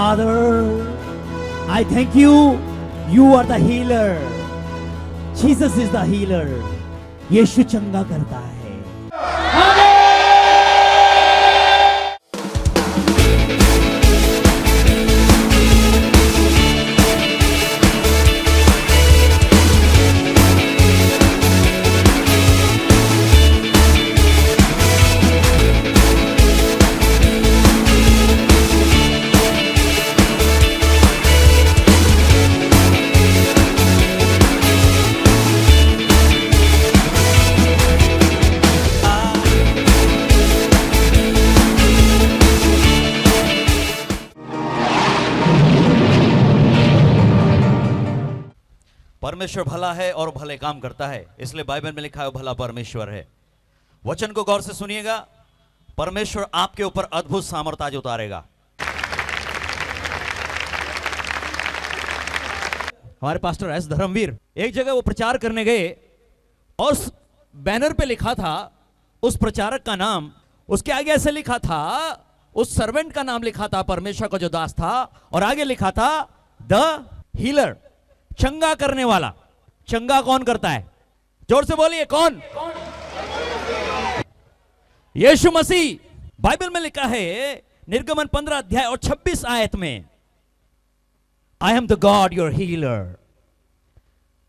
Father, I thank you. You are the healer. Jesus is the healer. यीशु चंगा करता है. परमेश्वर भला है और भले काम करता है, इसलिए बाइबल में लिखा है भला परमेश्वर है. वचन को गौर से सुनिएगा. परमेश्वर आपके ऊपर अद्भुत सामर्थ्य आज उतारेगा. हमारे पास्टर एस धर्मवीर एक जगह वो प्रचार करने गए और उस बैनर पे लिखा था, उस प्रचारक का नाम, उसके आगे ऐसे लिखा था, उस सर्वेंट का नाम लिखा था, परमेश्वर का जो दास था, और आगे लिखा था द हीलर, चंगा करने वाला. चंगा कौन करता है? जोर से बोलिए, कौन? यीशु मसीह. बाइबल में लिखा है निर्गमन 15 अध्याय और 26 आयत में, I am the God your healer.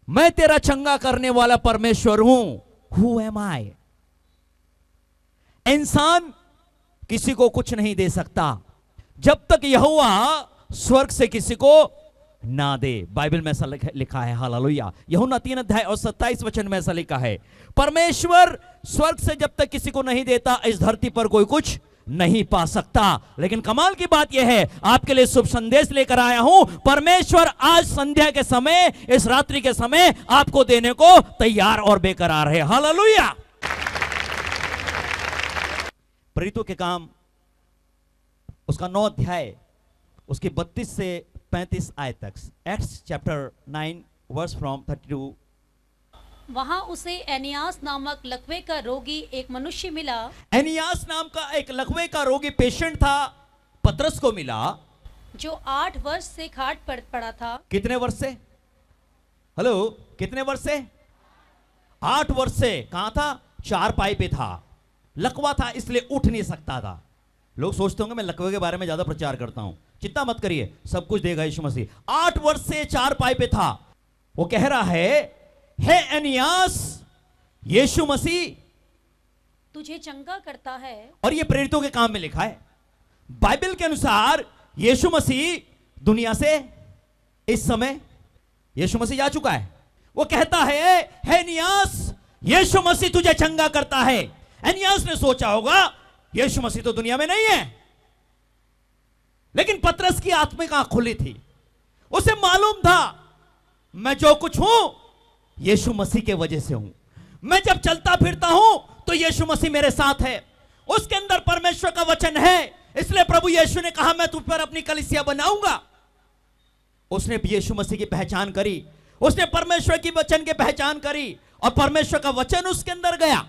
मैं तेरा चंगा करने वाला परमेश्वर हूं. हु एम आई? इंसान किसी को कुछ नहीं दे सकता जब तक यहोवा स्वर्ग से किसी को ना दे. बाइबल में ऐसा लिखा है. हालेलुया. यूहन्ना 3 अध्याय और 27 वचन में ऐसा लिखा है, परमेश्वर स्वर्ग से जब तक किसी को नहीं देता, इस धरती पर कोई कुछ नहीं पा सकता. लेकिन कमाल की बात यह है, आपके लिए शुभ संदेश लेकर आया हूं. परमेश्वर आज संध्या के समय, इस रात्रि के समय आपको देने को तैयार और बेकरार है. हालेलुया. प्रेरितों के काम उसका 9 अध्याय उसके 32 से 35 आयत तक. Acts chapter 9 verse from 32. वहां उसे एनियास नामक लकवे का रोगी एक मनुष्य मिला. एनियास नाम का एक लकवे का रोगी पेशेंट था, पतरस को मिला, जो 8 वर्ष से खाट पर पड़ा था. कितने वर्ष से? हेलो, कितने वर्ष से? 8 वर्ष से. कहां था? चारपाई पे था. लकवा था, इसलिए उठ नहीं सकता था. लोग सोचते होंगे मैं लकवे के बारे में ज्यादा प्रचार करता हूं. चिंता मत करिए, सब कुछ देगा यीशु मसीह. 8 वर्ष से चारपाई पे था. वो कह रहा है, हे एनियास, यीशु मसीह तुझे चंगा करता है. और ये प्रेरितों के काम में लिखा है. बाइबल के अनुसार यीशु मसीह दुनिया से इस समय यीशु मसीह जा चुका है. वो कहता है, हे एनियास, यीशु मसीह तुझे चंगा करता है. एनियास ने सोचा होगा यीशु मसीह तो दुनिया में नहीं है. लेकिन पतरस की आत्मिक आंख खुली थी. उसे मालूम था मैं जो कुछ हूं यीशु मसीह के वजह से हूं. मैं जब चलता फिरता हूं तो यीशु मसीह मेरे साथ है. उसके अंदर परमेश्वर का वचन है. इसलिए प्रभु यीशु ने कहा मैं तुझ पर अपनी कलीसिया बनाऊंगा. उसने यीशु मसीह की पहचान करी, उसने परमेश्वर की वचन की पहचान करी, और परमेश्वर का वचन उसके अंदर गया.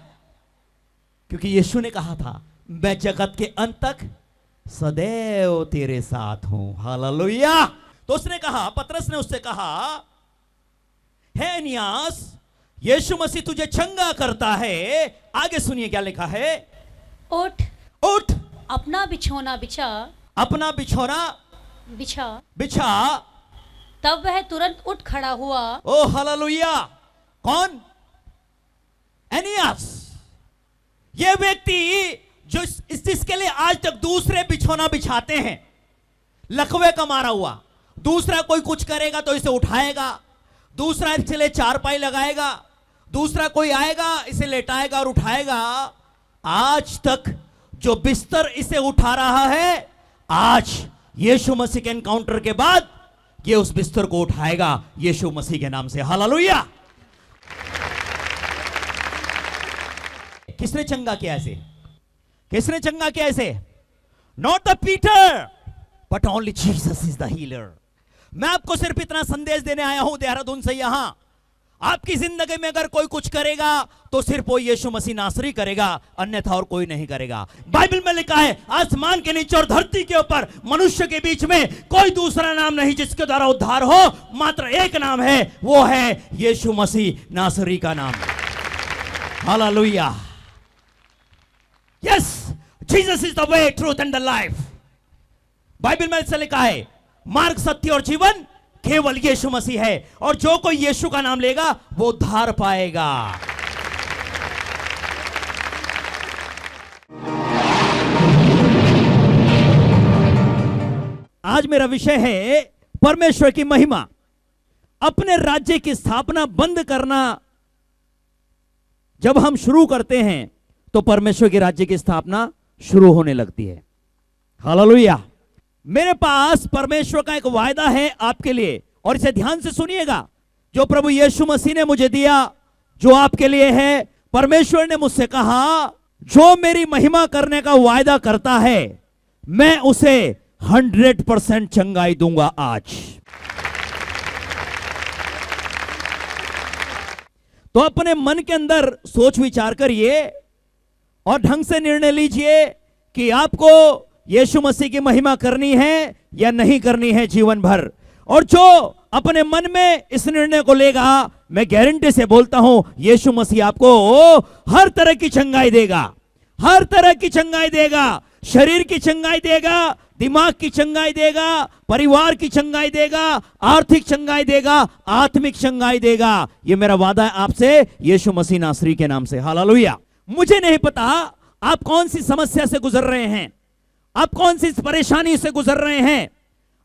क्योंकि यीशु ने कहा था मैं जगत के अंत तक सदैव तेरे साथ हूं. हालेलुया. तो उसने कहा, पतरस ने उससे कहा, हे एनियास, यीशु मसीह तुझे चंगा करता है. आगे सुनिए क्या लिखा है. उठ, उठ, अपना बिछौना बिछा. अपना बिछौना बिछा. बिछा. तब वह तुरंत उठ खड़ा हुआ. ओ हालेलुया. कौन? एनियास. यह व्यक्ति जो इसके लिए आज तक दूसरे बिछौना बिछाते हैं, लकवे का मारा हुआ. दूसरा कोई कुछ करेगा तो इसे उठाएगा, दूसरा इसके लिए चारपाई लगाएगा, दूसरा कोई आएगा इसे लेटाएगा और उठाएगा. आज तक जो बिस्तर इसे उठा रहा है, आज यीशु मसीह के एनकाउंटर के बाद ये उस बिस्तर को उठाएगा यीशु मसीह के नाम से. हालेलुया. किसने चंगा किया ऐसे? किसने चंगा किया ऐसे? Not the Peter but only Jesus is the healer. मैं आपको सिर्फ इतना संदेश देने आया हूं देहरादून से. यहां आपकी जिंदगी में अगर कोई कुछ करेगा तो सिर्फ वो यीशु मसीह नासरी करेगा, अन्यथा और कोई नहीं करेगा। बाइबल में लिखा है आसमान के नीचे और धरती के ऊपर मनुष्य के बीच में कोई दूसरा नाम नहीं जिसके द्वारा उद्धार हो, मात्र एक नाम है, वो है यीशु मसीह नासरी का नाम। Hallelujah. Yes, Jesus is the way, truth and the life. Bible में ऐसा लिखा है मार्ग, सत्य और जीवन केवल यीशु मसीह है, और जो कोई यीशु का नाम लेगा वो उद्धार पाएगा। आज मेरा विषय है परमेश्वर की महिमा। अपने राज्य की स्थापना बंद करना जब हम शुरू करते हैं तो परमेश्वर के राज्य की स्थापना शुरू होने लगती है। हालेलुया। मेरे पास परमेश्वर का एक वायदा है आपके लिए, और इसे ध्यान से सुनिएगा। जो प्रभु यीशु मसीह ने मुझे दिया, जो आपके लिए है। परमेश्वर ने मुझसे कहा, जो मेरी महिमा करने का वायदा करता है मैं उसे 100% चंगाई दूंगा। आज तो अपने मन के अंदर सोच विचार करिए और ढंग से निर्णय लीजिए कि आपको यीशु मसीह की महिमा करनी है या नहीं करनी है जीवन भर। और जो अपने मन में इस निर्णय को लेगा, मैं गारंटी से बोलता हूं यीशु मसीह आपको हर तरह की चंगाई देगा, हर तरह की चंगाई देगा। शरीर की चंगाई देगा, दिमाग की चंगाई देगा, परिवार की चंगाई देगा, आर्थिक चंगाई देगा, आत्मिक चंगाई देगा। यह मेरा वादा है आपसे यीशु मसीह नासरी के नाम से। हालेलुया। मुझे नहीं पता आप कौन सी समस्या से गुजर रहे हैं, आप कौन सी परेशानी से गुजर रहे हैं,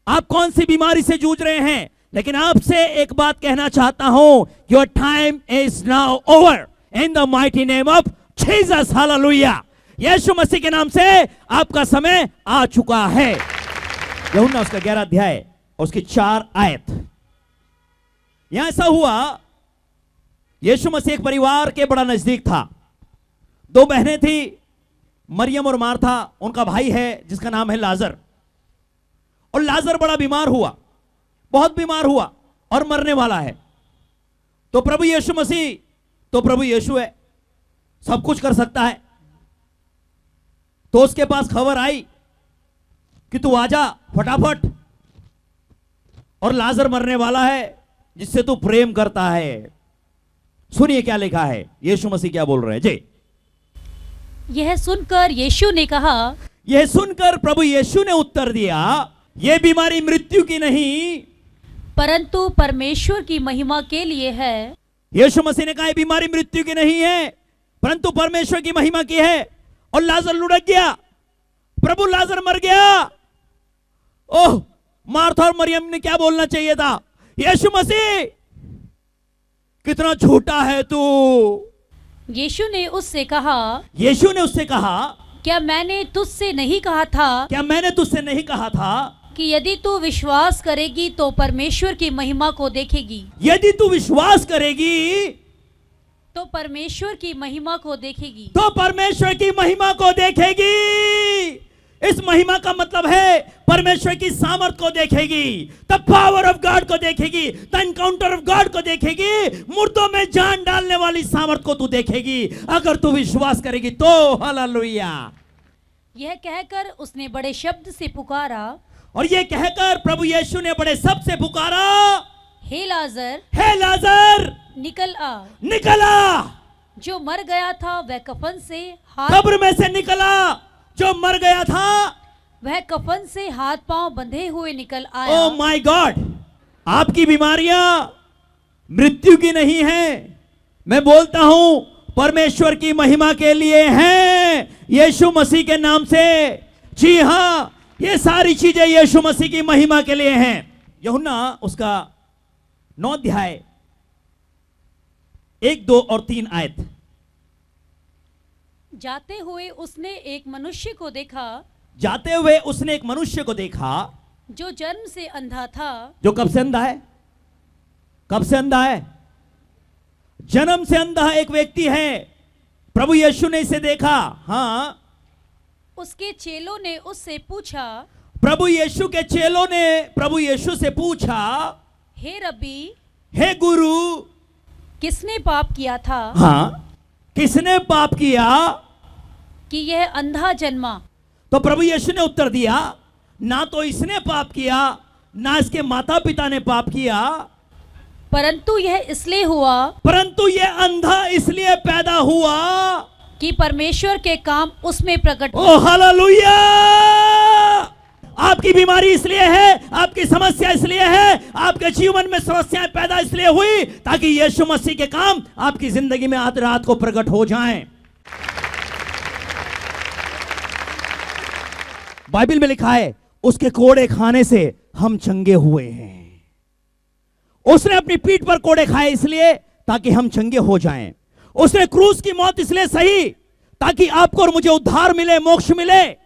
आप कौन सी बीमारी से जूझ रहे हैं, लेकिन आपसे एक बात कहना चाहता हूं, your time is now over in the mighty name of Jesus. Hallelujah. यीशु मसीह के नाम से आपका समय आ चुका है। यूहन्ना उसका 11 अध्याय और उसकी 4 आयत। यहां ऐसा हुआ, यीशु मसीह एक परिवार के बड़ा नजदीक था। 2 बहनें थी, मरियम और मार्था। उनका भाई है जिसका नाम है लाजर। और लाजर बड़ा बीमार हुआ, बहुत बीमार हुआ और मरने वाला है। तो प्रभु यीशु मसीह, तो प्रभु यीशु है, सब कुछ कर सकता है। तो उसके पास खबर आई कि तू आजा फटाफट, और लाजर मरने वाला है जिससे तू प्रेम करता है। सुनिए क्या लिखा है, यीशु मसीह क्या बोल रहे हैं जी। यह सुनकर यीशु ने कहा, यह सुनकर प्रभु यीशु ने उत्तर दिया, यह बीमारी मृत्यु की नहीं परंतु परमेश्वर की महिमा के लिए है। यीशु मसीह ने कहा यह बीमारी मृत्यु की नहीं है परंतु परमेश्वर की महिमा की है। और लाजर लुढ़क गया, प्रभु लाजर मर गया। ओह, मार्था और मरियम ने क्या बोलना चाहिए था, यीशु मसीह कितना झूठा है तू। यीशु ने उससे कहा, यीशु ने उससे कहा, क्या मैंने तुझसे नहीं कहा था, क्या मैंने तुझसे नहीं कहा था कि यदि तू विश्वास करेगी तो परमेश्वर की महिमा को देखेगी। यदि तू विश्वास करेगी तो परमेश्वर की महिमा को देखेगी। तो परमेश्वर की महिमा को देखेगी। इस महिमा का मतलब है परमेश्वर की सामर्थ को देखेगी, द पावर ऑफ गॉड को देखेगी, द एनकाउंटर ऑफ गॉड को देखेगी, मुर्दों में जान डालने वाली सामर्थ को तू देखेगी अगर तू विश्वास करेगी तो। हालेलुया। यह कहकर उसने बड़े शब्द से पुकारा, और यह कहकर प्रभु यीशु ने बड़े शब्द से पुकारा, हे लाजर, हे लाजर निकल आ। निकला। जो मर गया था वह कफन से हाथ, कब्र में से निकला। जो मर गया था वह कफन से हाथ पांव बंधे हुए निकल आया। ओह माय गॉड, आपकी बीमारियां मृत्यु की नहीं है, मैं बोलता हूं परमेश्वर की महिमा के लिए हैं, यीशु मसीह के नाम से। जी हां, ये सारी चीजें यीशु मसीह की महिमा के लिए हैं। यूहन्ना उसका 9 अध्याय 1, 2 और 3 आयत। जाते हुए उसने एक मनुष्य को देखा, जाते हुए उसने एक मनुष्य को देखा जो जन्म से अंधा था। जो कब से अंधा है, कब से अंधा है, जन्म से अंधा एक व्यक्ति है। प्रभु यीशु ने इसे देखा। हाँ, उसके चेलों ने उससे पूछा, प्रभु यीशु के चेलों ने प्रभु यीशु से पूछा, हे रब्बी, हे गुरु, किसने पाप किया था हाँ, किसने पाप किया? कि यह अंधा जन्मा? तो प्रभु यीशु ने उत्तर दिया, ना तो इसने पाप किया, ना इसके माता पिता ने पाप किया, परंतु यह इसलिए हुआ परंतु यह अंधा इसलिए पैदा हुआ कि परमेश्वर के काम उसमें प्रकट ओ हालेलुया। आपकी बीमारी इसलिए है, आपकी समस्या इसलिए है, आपके जीवन में समस्याएं पैदा इसलिए हुई ताकि यीशु मसीह के काम आपकी जिंदगी में आज रात को प्रकट हो जाएं। बाइबल में लिखा है, उसके कोड़े खाने से हम चंगे हुए हैं। उसने अपनी पीठ पर कोड़े खाए इसलिए ताकि हम चंगे हो जाएं। उसने क्रूस की मौत इसलिए सही ताकि आपको और मुझे उद्धार मिले, मोक्ष मिले।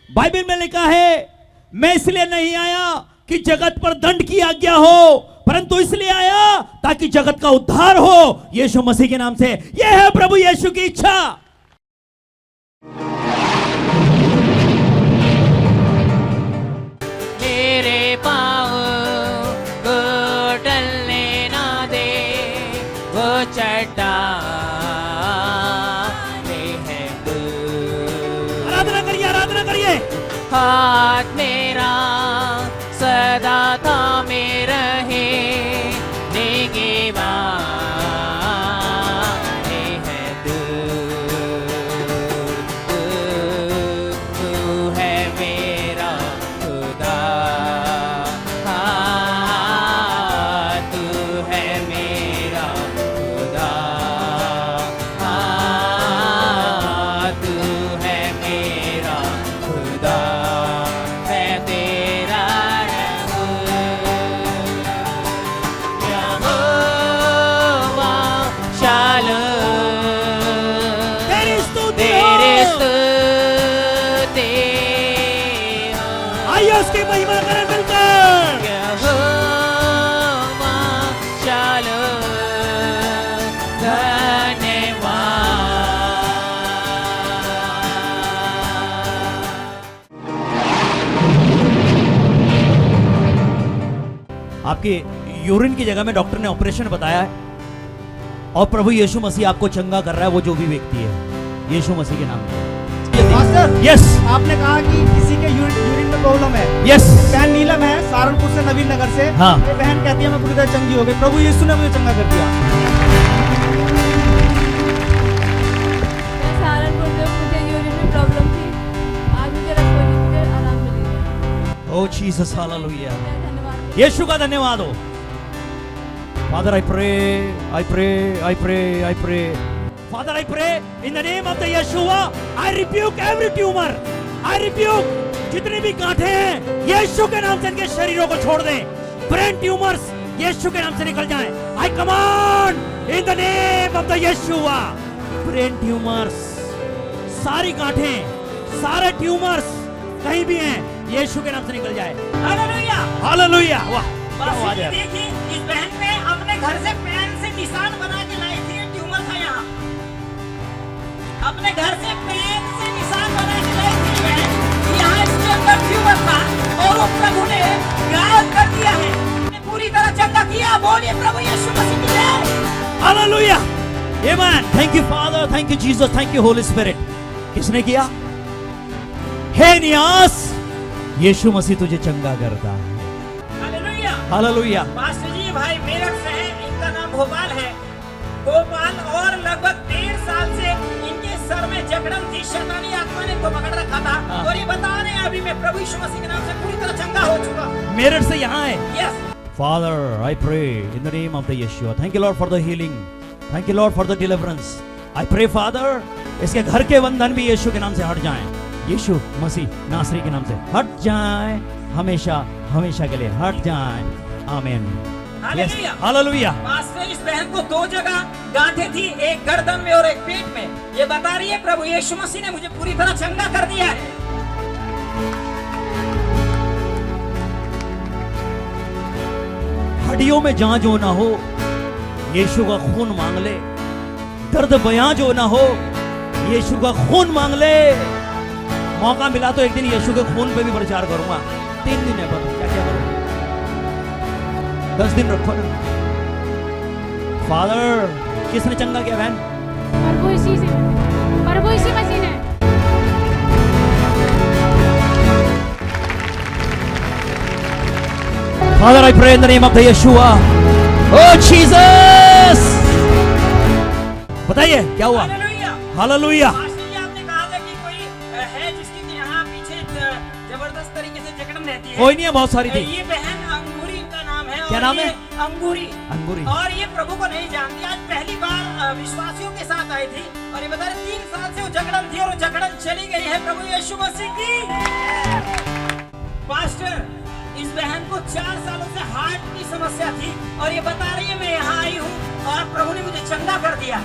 बाइबल में लिखा है, मैं इसलिए नहीं आया कि जगत पर दंड की आज्ञा हो, परंतु इसलिए आया ताकि जगत का उद्धार हो यीशु मसीह के नाम से। यह है प्रभु यीशु की इच्छा। मेरे पाँव को टलने ना दे, वो चट्टान है दूर। आराधना करिए, आराधना करिए। हाथ मेरा सदा थामे रहे, निगहबान है दूर। तू है मेरा खुदा, हाँ, तू है मेरा खुदा, हाँ, तू है मेरा खुदा, मैं तेरा यहोवा शालोम। तेरी स्तुति तेरे हो। स्तुति हो। आइए उसकी महिमा करें मिलकर। यहोवा शालोम, धन्यवाद। आपके यूरिन की जगह में डॉक्टर ने ऑपरेशन बताया है और प्रभु यीशु मसीह आपको चंगा कर रहा है, वो जो भी व्यक्ति है यीशु मसीह के नाम में। मास्टर, यस आपने कहा कि किसी के यूरिन में प्रॉब्लम है। यस बहन नीलम है सहारनपुर से, नवीन नगर से। हाँ। ये बहन कहती है मैं पूरी तरह चंगी हो गई, प्रभु यीशु ने मुझे चंगा कर दिया। मैं सहारनपुर से, मुझे यूरिन में प्रॉब्लम थी, आज मुझे रसोई में आराम मिल गया। ओ जीसस हालेलुया। धन्यवाद। यीशु का धन्यवाद हो। Father, I pray, I pray, I pray, I pray. Father, I pray in the name of the Yeshua. I rebuke every tumor. I rebuke जितनी भी गांठें हैं यीशु के नाम से इनके शरीरों को छोड़ दें। ब्रेन ट्यूमर्स यीशु के नाम से निकल जाएं। I command in the name of the Yeshua. Brain tumours, सारी गांठें, सारे ट्यूमर्स कहीं भी हैं यीशु के नाम से निकल जाए। हालेलुया। हालेलुया। वाह क्या बस आवाज ये है। देखिए, इस बहन ने अपने घर से पेन से निशान बना के लाई थी, ट्यूमर था यहाँ। अपने घर से पेन से निशान बना के लाई थी बहन, यहाँ इसके अंदर ट्यूमर था और वो प्रभु ने गायब कर दिया है, पूरी तरह चंगा किया। बोलिए प्रभु यीशु मसीह की जय। Hallelujah. Amen. Thank you father, thank you Jesus, thank you holy spirit. किसने किया? हे नियास, यीशु मसीह तुझे चंगा करता है। हालेलुया। हालेलुया। पास्टर जी भाई मेरठ से है, इनका नाम गोपाल है। गोपाल और लगभग 1.5 साल से इनके सर में जकड़न थी, शैतानी आत्मा ने इनको पकड़ रखा था। और ये बता रहे हैं अभी मैं प्रभु यीशु मसीह के नाम से पूरी तरह चंगा हो चुका। मेरठ से यहाँ है। Yes. Father, I pray in the name of the Yeshua. Thank you Lord for the healing. Thank you Lord for the deliverance. I pray Father, इसके घर के बंधन भी यीशु के नाम से हट जाएं। यीशु मसीह नासरी के नाम से हट जाएं, हमेशा हमेशा के लिए हट जाएं। आमीन। हालेलुया। हालेलुया। पास्टर इस बहन को 2 जगह गांठें थी, एक गर्दन में और एक पेट में। ये बता रही है प्रभु यीशु मसीह ने मुझे पूरी तरह चंगा कर दिया है। हड्डियों में जहां जो ना हो यीशु का खून मांग ले। दर्द बयां जो ना हो यीशु का खून मांग ले। मौका मिला तो एक दिन यीशु के खून पे भी प्रचार करूंगा। 3 दिन है, पर क्या क्या करूं? 10 दिन रखो ना। फादर किसने चंगा किया बहन? प्रभु इसी से, प्रभु इसी मसीह ने। Father, I pray in the name of the Yeshua. Oh Jesus! बताइए क्या हुआ? हालेलुया। हालेलुया। पास्टर जी, आपने कहा था कि कोई है जिसकी यहाँ पीछे जबरदस्त तरीके से जकड़न रहती है। कोई नहीं है, बहुत सारी थी। ये बहन अंगूरी इनका नाम है। क्या और नाम ये है? अंगूरी। अंगूरी। और ये प्रभु को नहीं जानती, आज पहली बार विश्वासियों के साथ आई थी और ये बता रहे 3 साल से वो जकड़न थी और वो जकड़न चली गई है प्रभु यीशु मसीह की। पास्टर, इस बहन को 4 सालों से हार्ट की समस्या थी और ये बता रही है मैं यहाँ आई हूँ और प्रभु ने मुझे चंगा कर दिया।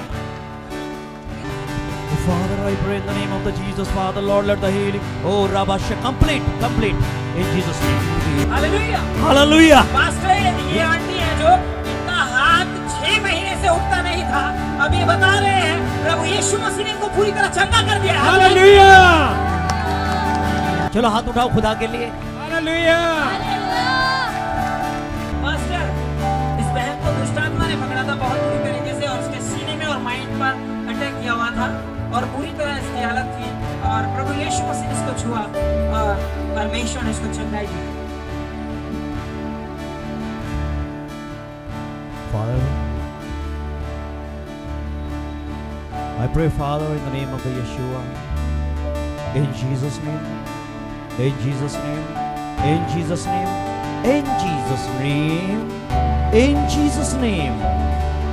Father, I pray in the name of the Jesus, Father, Lord, let the healing, oh Rabasha, complete in Jesus' name. Hallelujah. Hallelujah. Pastor, ये आंटी है जो इनका हाथ 6 महीने से उठता नहीं था, अब ये बता रहे हैं प्रभु यीशु मसीह ने इनको पूरी तरह चंगा कर दिया। हालेलुया, चलो हाथ उठाओ खुदा के लिए। हालेलुया। मास्टर, इस बहन को दुष्ट आत्मा ने पकड़ा था बहुत बुरी तरीके से और उसके सीने में और माइंड पर अटैक किया हुआ था और पूरी तरह इसकी हालत थी और प्रभु यीशु मसीह ने इसको छुआ और परमेश्वर ने इसको चंगाई दी। Father, I pray, Father, in the name of the Yeshua, in Jesus' name, in Jesus' name, in Jesus' name, in Jesus' name, in Jesus' name,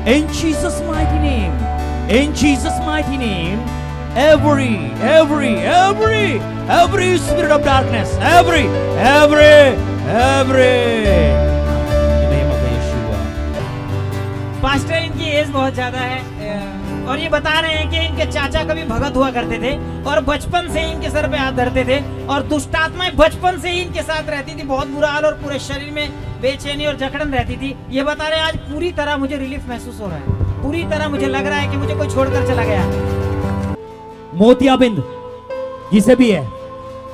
in Jesus' mighty name, in Jesus' mighty name, every spirit of darkness, every, in the name of the Yeshua. Pastor, इनकी as बहुत ज्यादा है और ये बता रहे हैं कि इनके चाचा कभी भगत हुआ करते थे और बचपन से ही इनके सर पे हाथ धरते थे और दुष्ट आत्माएं बचपन से ही इनके साथ रहती थी, बहुत बुरा हाल और पूरे शरीर में बेचैनी और जकड़न रहती थी। ये बता रहे हैं आज पूरी तरह मुझे रिलीफ महसूस हो रहा है, पूरी तरह मुझे लग रहा है कि मुझे कोई छोड़कर चला गया। मोतियाबिंद जिसे भी है,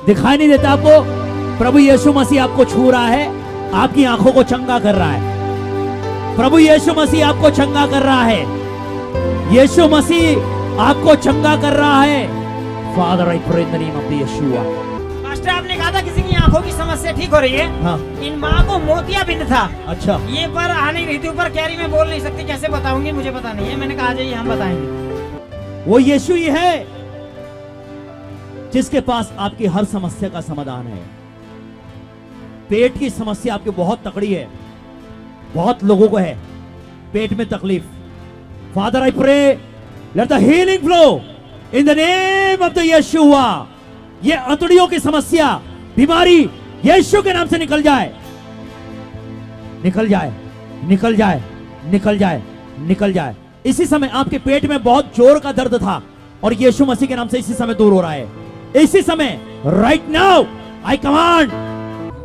दिखाई नहीं देता आपको? प्रभु यीशु मसीह आपको छू रहा है, आपकी आंखों को चंगा कर रहा है। प्रभु यीशु मसीह आपको चंगा कर रहा है, यीशु मसीह आपको चंगा कर रहा है। Father, I pray in the name of the Yeshua. Master, आपने कहा था किसी की आंखों की समस्या ठीक हो रही है। हाँ। इन माँ को मोतियाबिंद था। अच्छा, ये पर आ नहीं रही थी ऊपर, कह रही मैं बोल नहीं सकती, कैसे बताऊंगी, मुझे पता नहीं है। मैंने कहा जाइए हम बताएंगे। वो यीशु ही है जिसके पास आपकी हर समस्या का समाधान है। पेट की समस्या आपकी बहुत तकड़ी है, बहुत लोगों को है पेट में तकलीफ। Father, I pray let the healing flow in the name of the Yeshua. ये अंतड़ियों की समस्या, बीमारी यीशु के नाम से निकल जाए, निकल जाए, निकल जाए, निकल जाए, निकल जाए। इसी समय आपके पेट में बहुत जोर का दर्द था और यीशु मसीह के नाम से इसी समय दूर हो रहा है। इसी समय right now I command.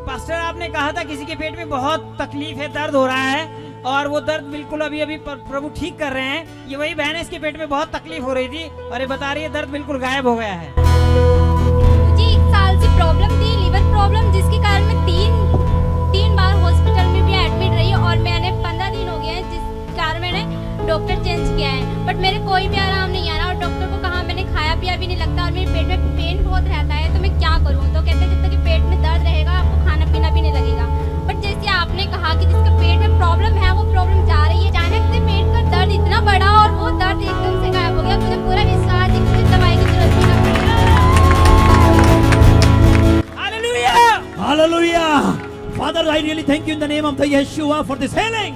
Pastor, आपने कहा था किसी के पेट में बहुत तकलीफ है, दर्द हो रहा है और वो दर्द बिल्कुल अभी प्रभु ठीक कर रहे हैं। ये वही बहन है, इसके पेट में बहुत तकलीफ हो रही थी और ये बता रही है दर्द बिल्कुल गायब हो गया है। मुझे 1 साल से प्रॉब्लम थी, लिवर प्रॉब्लम, जिसके कारण मैं तीन बार हॉस्पिटल में भी एडमिट रही और मैंने 15 दिन हो गए हैं जिस कारण मैंने डॉक्टर चेंज किया है, बट मेरे कोई भी आराम नहीं आ रहा और डॉक्टर को कहा मैंने खाया पिया भी नहीं लगता और मेरे पेट में पेन बहुत रहता है, तो मैं क्या करूँ? तो कहते जब तक पेट में दर्द रहेगा आपको खाना पीना भी नहीं लगेगा। बट जैसे आपने कहा कि जिसका पेट में प्रॉब्लम है वो प्रॉब्लम जा रही है, अचानक से पेट का दर्द इतना बड़ा और वो दर्द एकदम से गायब हो गया। मुझे पूरा विश्वास है कि मुझे दवाई की जरूरत नहीं hallelujah. Hallelujah. Father, I really thank you in the name of the Yeshua for this healing.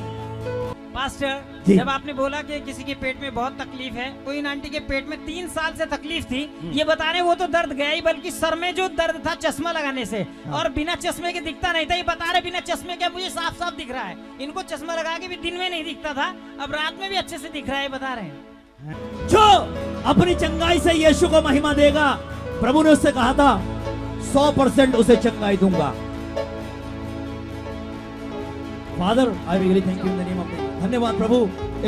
Pastor, ji. जब आपने बोला कि किसी के पेट में बहुत तकलीफ है, तो इन आंटी के पेट में 3 साल से तकलीफ थी। ये बता रहे वो तो दर्द गया ही, बल्कि सर में जो दर्द था चश्मा लगाने से, और बिना चश्मे के दिखता नहीं था। ये बता रहे बिना चश्मे के मुझे साफ साफ दिख रहा है। इनको चश्मा लगा के भी दिन में नहीं दिखता था, अब रात में भी अच्छे से दिख रहा है, बता रहे हैं। जो अपनी चंगाई से यीशु को महिमा देगा, प्रभु ने उससे कहा था 100% उसे चंगाई दूंगा। Father, I really thank you in the name of धन्यवाद प्रभु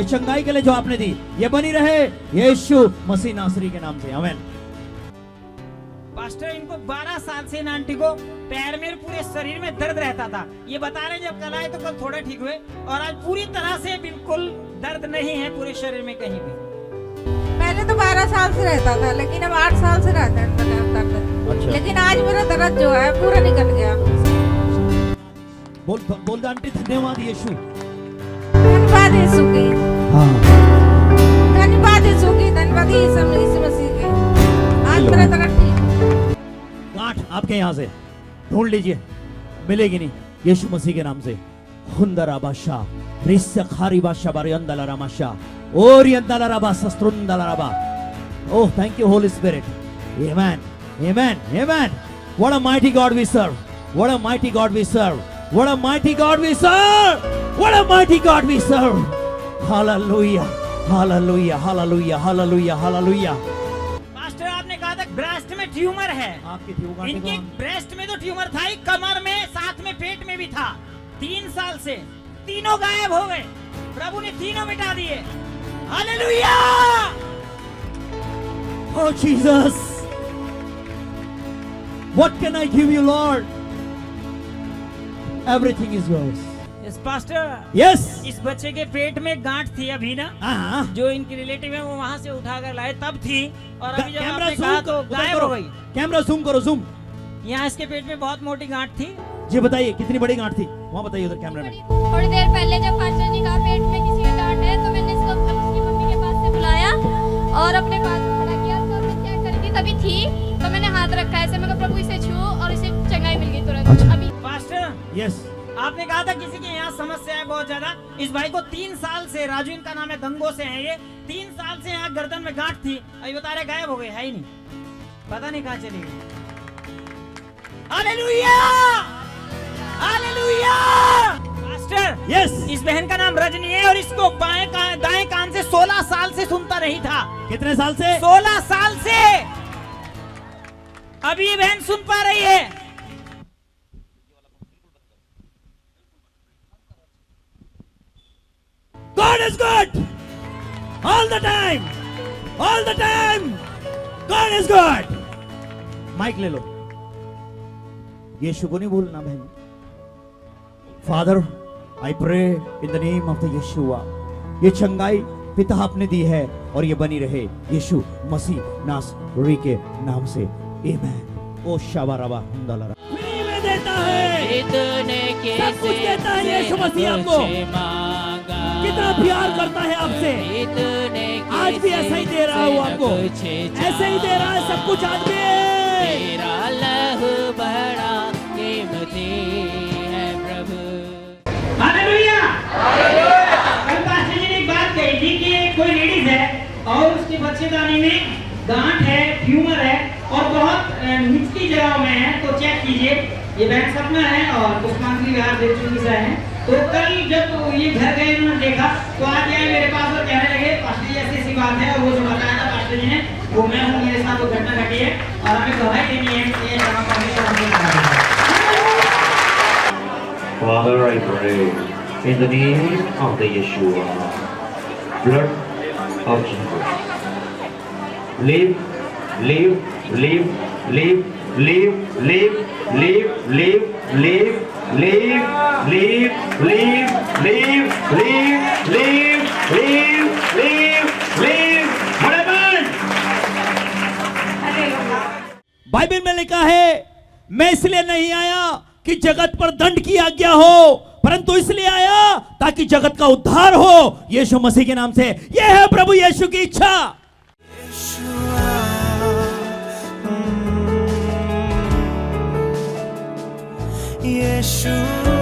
इस चंगाई के लिए जो आपने दी, ये बनी रहे यीशु मसीह नासरी के नाम से, आमीन। पास्टर, इनको 12 साल से इन आंटी को पैर में और पूरे शरीर में दर्द रहता था। ये बता रहे हैं जब कल आए तो कल थोड़े ठीक हुए और आज पूरी तरह से बिल्कुल दर्द नहीं है पूरे शरीर में कहीं भी। पहले तो 12 साल से रहता था, लेकिन अब 8 साल से रहता है दर्द। अच्छा। लेकिन आज मेरा दर्द जो है पूरा निकल गया। बोल आंटी, धन्यवाद यीशु। धन्यवाद यीशु की, हाँ, धन्यवाद यीशु की, धन्यवाद यीशु मसीह की। आज मेरा दर्द ठीक। गांठ आपके यहाँ से ढूंढ लीजिए, मिलेगी नहीं यीशु मसीह के नाम से। हुंदरा बादशाह रिस्सखारी बादशाह बारियंदला रामाशा ओरियंदला राबा सस्त्रुंदला राबा। Oh, thank you holy spirit. Amen, amen, amen. What a mighty God we serve. What a mighty God we serve. What a mighty God we serve. What a mighty God we serve. Hallelujah. Hallelujah. Hallelujah. Hallelujah. Hallelujah. Master आपने कहा था breast में tumour है। आपकी tumour इनके breast में तो tumour था ही, कमर में, साथ में पेट में भी था। 3 साल से तीनों गायब हो गए। प्रभु ने तीनों मिटा दिए। Hallelujah! Oh Jesus. What can I give you, Lord? Everything is yours. Yes pastor, Yes. इस बच्चे के पेट में गांठ थी अभी ना, हाँ, जो इनके रिलेटिव है वो वहां से उठाकर लाए तब थी, और अभी जब कैमरा आपने जूम कहा करो, तो गायब हो गई। कैमरा जूम करो, जूम। यहाँ इसके पेट में बहुत मोटी गांठ थी। जी बताइए कितनी बड़ी गांठ थी, वहाँ बताइए उधर कैमरा में। थोड़ी देर पहले जब पास्टर जी का पेट में किसी का गांठ है तो मैंने इसको उसकी मम्मी के पास से बुलाया और अपने पास में खड़ा किया। तो मैं चेक करी थी तभी थी, तो मैंने हाथ रखा ऐसे, मैं प्रभु इसे छू और इसे चंगाई मिल गई तुरंत। अभी पास्टर, यस, आपने कहा था किसी के यहाँ समस्या है बहुत ज्यादा। इस भाई को 3 साल से, राजू इनका नाम है, गंगो से है ये, 3 साल से यहाँ गर्दन में गांठ थी। अभी बता रहे गायब हो गए, है ही नहीं, पता नहीं कहाँ चली गई। हालेलुया! हालेलुया! Master, yes. इस बहन का नाम रजनी है और इसको दाएं कान से 16 साल से सुनता नहीं था। कितने साल से? 16 साल से। अभी ये बहन सुन पा रही है। God is good. All the time. All the time. God is good. Mic ले लो। यीशु को नहीं भूलना बहन। Father, I pray in the name of the Yeshua, ये चंगाई पिता आपने दी है और ये बनी रहे यीशु मसीह नासरी के नाम से। आमेन। ओ शाबाराबा हुंदालारा। फ्री में देता है, इतने के सब कुछ देता है यीशु मसीह आपको। कितना प्यार करता है आपसे। आज भी ऐसा ही दे रहा हूँ आपको, ऐसे ही दे रहा है सब कुछ आज भी। तेरा लहू बड़ा कीमती है प्रभु। हालेलुया! कल पास्टर जी ने एक बात कही थी कि कोई लेडीज है और उसके बच्चेदानी में गांठ है, ट्यूमर है और बहुत निचली जगह में है, तो चेक कीजिए। ये बहन सपना है और पुष्पांजलि विहार देवचुंगी से है। तो कल जब ये घर गए उन्होंने देखा तो आज आए मेरे पास और कहने लगे पास्टर जी ऐसी ऐसी बात है, और वो जो बताया था पास्टर जी ने वो मैं हूँ, मेरे साथ वो घटना घटी है और हमें गवाही देनी है कि ये जगह परमेश्वर हमने। Father, I pray in the name of the Yeshua, blood of Jesus. Live, live, live, live, live, live, live, live, live, live, live, live, live, live, live, live, live, live. Bible में लिखा है, मैं इसलिए नहीं आया कि जगत पर दंड की आज्ञा हो, परंतु इसलिए आया ताकि जगत का उद्धार हो यीशु मसीह के नाम से। यह है प्रभु यीशु की इच्छा। Yeshua.